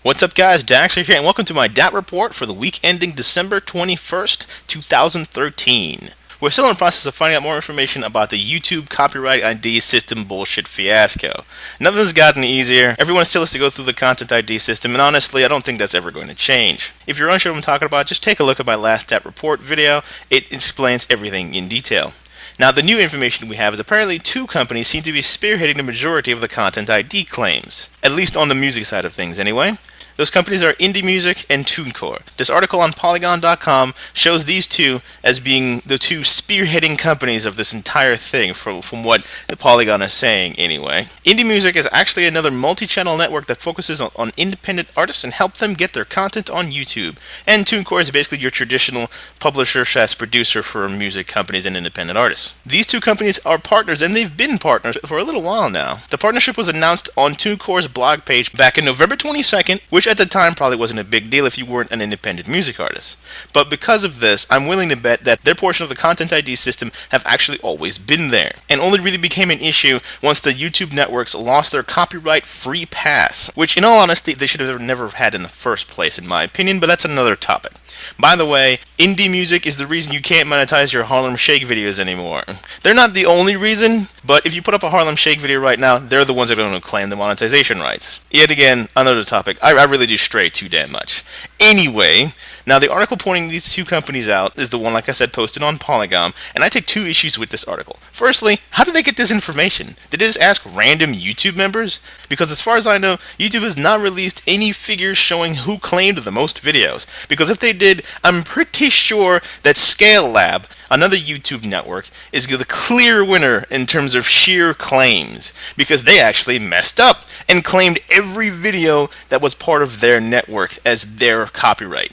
What's up, guys? Dax here, and welcome to my Datt Report for the week ending December 21st, 2013. We're still in the process of finding out more information about the YouTube copyright ID system bullshit fiasco. Nothing's gotten easier. Everyone still has to go through the content ID system, and honestly, I don't think that's ever going to change. If you're unsure what I'm talking about, just take a look at my last Datt Report video. It explains everything in detail. Now, the new information we have is apparently two companies seem to be spearheading the majority of the content ID claims, at least on the music side of things anyway. Those companies are Indie Music and TuneCore. This article on Polygon.com shows these two as being the two spearheading companies of this entire thing, from what Polygon is saying anyway. Indie Music is actually another multi-channel network that focuses on independent artists and help them get their content on YouTube. And TuneCore is basically your traditional publisher/producer for music companies and independent artists. These two companies are partners, and they've been partners for a little while now. The partnership was announced on TuneCore's blog page back in November 22nd, which at the time probably wasn't a big deal if you weren't an independent music artist. But because of this, I'm willing to bet that their portion of the content ID system have actually always been there, and only really became an issue once the YouTube networks lost their copyright free pass, which in all honesty they should have never had in the first place in my opinion, but that's another topic. By the way, indie music is the reason you can't monetize your Harlem Shake videos anymore. They're not the only reason, but if you put up a Harlem Shake video right now, they're the ones that are going to claim the monetization rights. Yet again, another topic. I really do stray too damn much. Anyway, now the article pointing these two companies out is the one, like I said, posted on Polygon, and I take two issues with this article. Firstly, how did they get this information? Did they just ask random YouTube members? Because as far as I know, YouTube has not released any figures showing who claimed the most videos. Because if they did, I'm pretty sure that Scale Lab, another YouTube network, is the clear winner in terms of sheer claims, because they actually messed up and claimed every video that was part of their network as their copyright.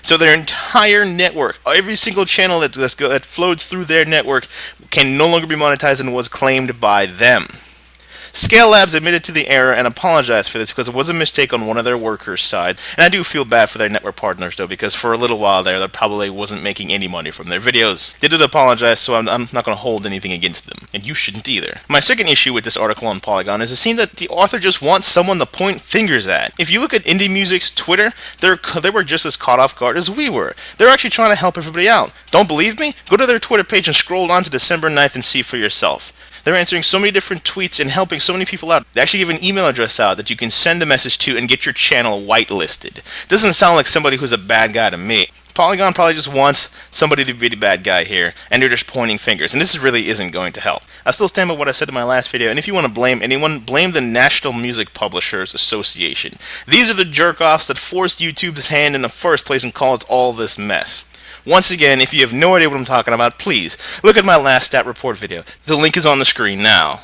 So their entire network, every single channel that flowed through their network can no longer be monetized and was claimed by them. Scale Labs admitted to the error and apologized for this because it was a mistake on one of their workers' side. And I do feel bad for their network partners though, because for a little while there, they probably wasn't making any money from their videos. They did apologize, so I'm not going to hold anything against them. And you shouldn't either. My second issue with this article on Polygon is it seems that the author just wants someone to point fingers at. If you look at Indie Music's Twitter, they were just as caught off guard as we were. They're actually trying to help everybody out. Don't believe me? Go to their Twitter page and scroll down to December 9th and see for yourself. They're answering so many different tweets and helping so many people out. They actually give an email address out that you can send a message to and get your channel whitelisted. Doesn't sound like somebody who's a bad guy to me. Polygon probably just wants somebody to be the bad guy here, and they're just pointing fingers, and this really isn't going to help. I still stand by what I said in my last video, and if you want to blame anyone, blame the National Music Publishers Association. These are the jerk-offs that forced YouTube's hand in the first place and caused all this mess. Once again, if you have no idea what I'm talking about, please look at my last Datt Report video. The link is on the screen now.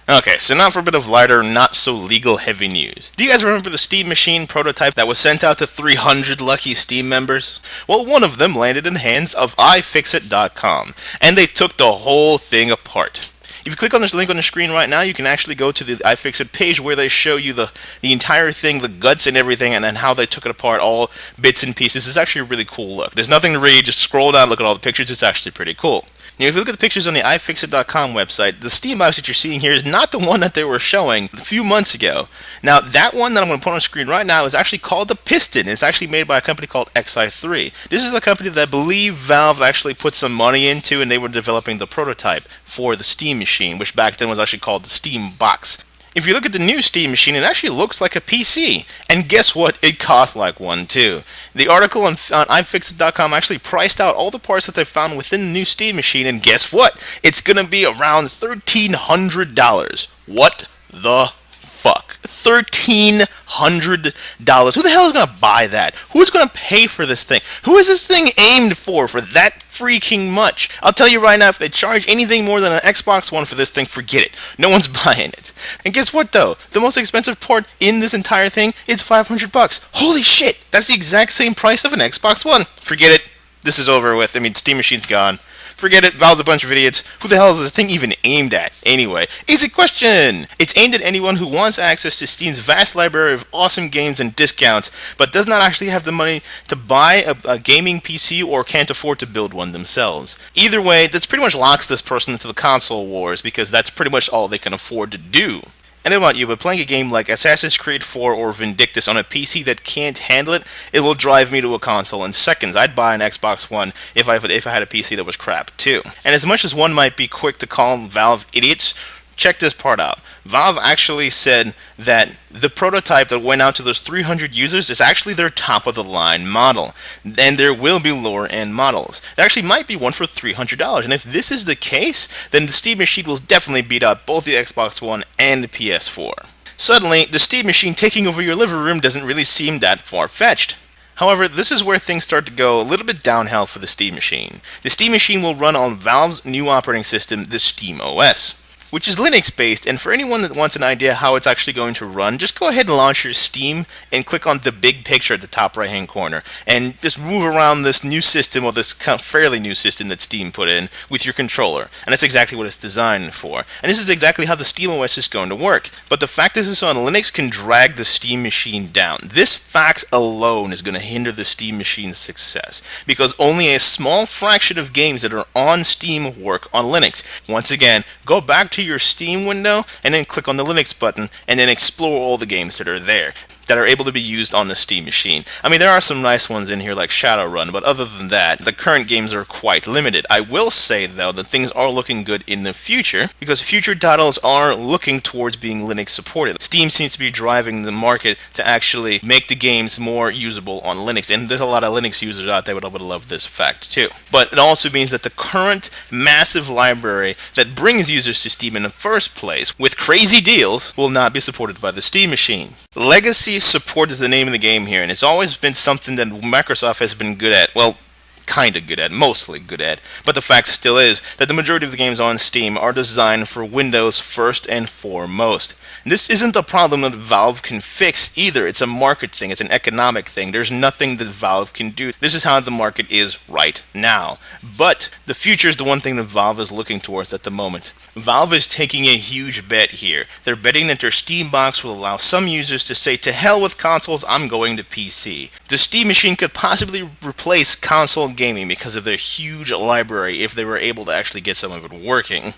Okay, so now for a bit of lighter, not so legal heavy news. Do you guys remember the Steam Machine prototype that was sent out to 300 lucky Steam members? Well, one of them landed in the hands of iFixit.com, and they took the whole thing apart. If you click on this link on the screen right now, you can actually go to the iFixit page where they show you the entire thing, the guts and everything, and then how they took it apart, all bits and pieces. It's actually a really cool look. There's nothing to read, just scroll down, look at all the pictures, it's actually pretty cool. Now, if you look at the pictures on the iFixit.com website, the Steam box that you're seeing here is not the one that they were showing a few months ago. Now, that one that I'm going to put on the screen right now is actually called the Piston. It's actually made by a company called XI3. This is a company that I believe Valve actually put some money into, and they were developing the prototype for the Steam Machine, which back then was actually called the Steam Box. If you look at the new Steam Machine, it actually looks like a PC. And guess what? It costs like one too. The article on iFixit.com actually priced out all the parts that they found within the new Steam Machine, and guess what? It's going to be around $1,300. What the fuck? $1,300. Who the hell is going to buy that? Who's going to pay for this thing? Who is this thing aimed for that freaking much? I'll tell you right now, if they charge anything more than an Xbox One for this thing, forget it. No one's buying it. And guess what though? The most expensive part in this entire thing is $500. Holy shit! That's the exact same price of an Xbox One. Forget it. This is over with. I mean, Steam Machine's gone. Forget it, Valve's a bunch of idiots. Who the hell is this thing even aimed at? Anyway, easy question! It's aimed at anyone who wants access to Steam's vast library of awesome games and discounts, but does not actually have the money to buy a gaming PC or can't afford to build one themselves. Either way, that's pretty much locks this person into the console wars, because that's pretty much all they can afford to do. I don't know about you, but playing a game like Assassin's Creed 4 or Vindictus on a PC that can't handle it, it will drive me to a console in seconds. I'd buy an Xbox One if I had a PC that was crap too. And as much as one might be quick to call Valve idiots, check this part out. Valve actually said that the prototype that went out to those 300 users is actually their top of the line model. And there will be lower end models. There actually might be one for $300. And if this is the case, then the Steam Machine will definitely beat out both the Xbox One and the PS4. Suddenly, the Steam Machine taking over your living room doesn't really seem that far-fetched. However, this is where things start to go a little bit downhill for the Steam Machine. The Steam Machine will run on Valve's new operating system, the SteamOS, which is Linux-based, and for anyone that wants an idea how it's actually going to run, just go ahead and launch your Steam and click on the big picture at the top right-hand corner, and just move around this new system, or this kind of fairly new system that Steam put in, with your controller. And that's exactly what it's designed for. And this is exactly how the SteamOS is going to work. But the fact this is on Linux can drag the Steam Machine down. This fact alone is going to hinder the Steam Machine's success, because only a small fraction of games that are on Steam work on Linux. Once again, go back to your Steam window and then click on the Linux button and then explore all the games that are there that are able to be used on the Steam Machine. I mean, there are some nice ones in here like Shadowrun, but other than that, the current games are quite limited. I will say, though, that things are looking good in the future, because future titles are looking towards being Linux supported. Steam seems to be driving the market to actually make the games more usable on Linux, and there's a lot of Linux users out there that would love this fact, too. But it also means that the current massive library that brings users to Steam in the first place, with crazy deals, will not be supported by the Steam Machine. Legacy support is the name of the game here, and it's always been something that Microsoft has been good at. Well, kind of good at, mostly good at, but the fact still is that the majority of the games on Steam are designed for Windows first and foremost. This isn't a problem that Valve can fix either. It's a market thing, it's an economic thing. There's nothing that Valve can do. This is how the market is right now. But the future is the one thing that Valve is looking towards at the moment. Valve is taking a huge bet here. They're betting that their Steam box will allow some users to say, to hell with consoles, I'm going to PC. The Steam Machine could possibly replace console gaming because of their huge library if they were able to actually get some of it working.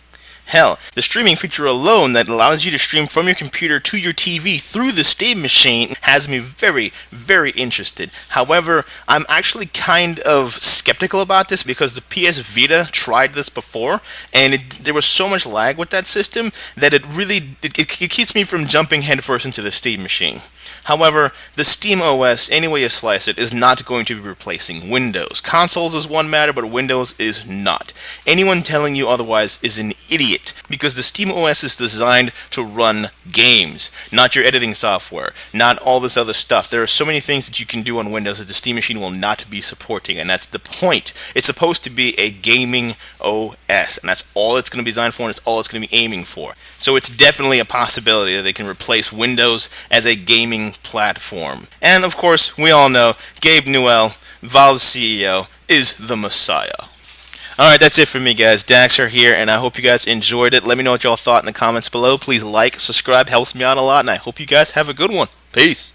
Hell, the streaming feature alone that allows you to stream from your computer to your TV through the Steam Machine has me very, very interested. However, I'm actually kind of skeptical about this because the PS Vita tried this before, and there was so much lag with that system that it keeps me from jumping headfirst into the Steam Machine. However, the SteamOS, any way you slice it, is not going to be replacing Windows. Consoles is one matter, but Windows is not. Anyone telling you otherwise is an idiot, because the SteamOS is designed to run games, not your editing software, not all this other stuff. There are so many things that you can do on Windows that the Steam Machine will not be supporting, and that's the point. It's supposed to be a gaming OS, and that's all it's going to be designed for, and it's all it's going to be aiming for. So it's definitely a possibility that they can replace Windows as a gaming platform. And of course, we all know Gabe Newell, Valve's CEO, is the Messiah. Alright, that's it for me, guys. Daxter here, and I hope you guys enjoyed it. Let me know what y'all thought in the comments below. Please like, subscribe, helps me out a lot, and I hope you guys have a good one. Peace.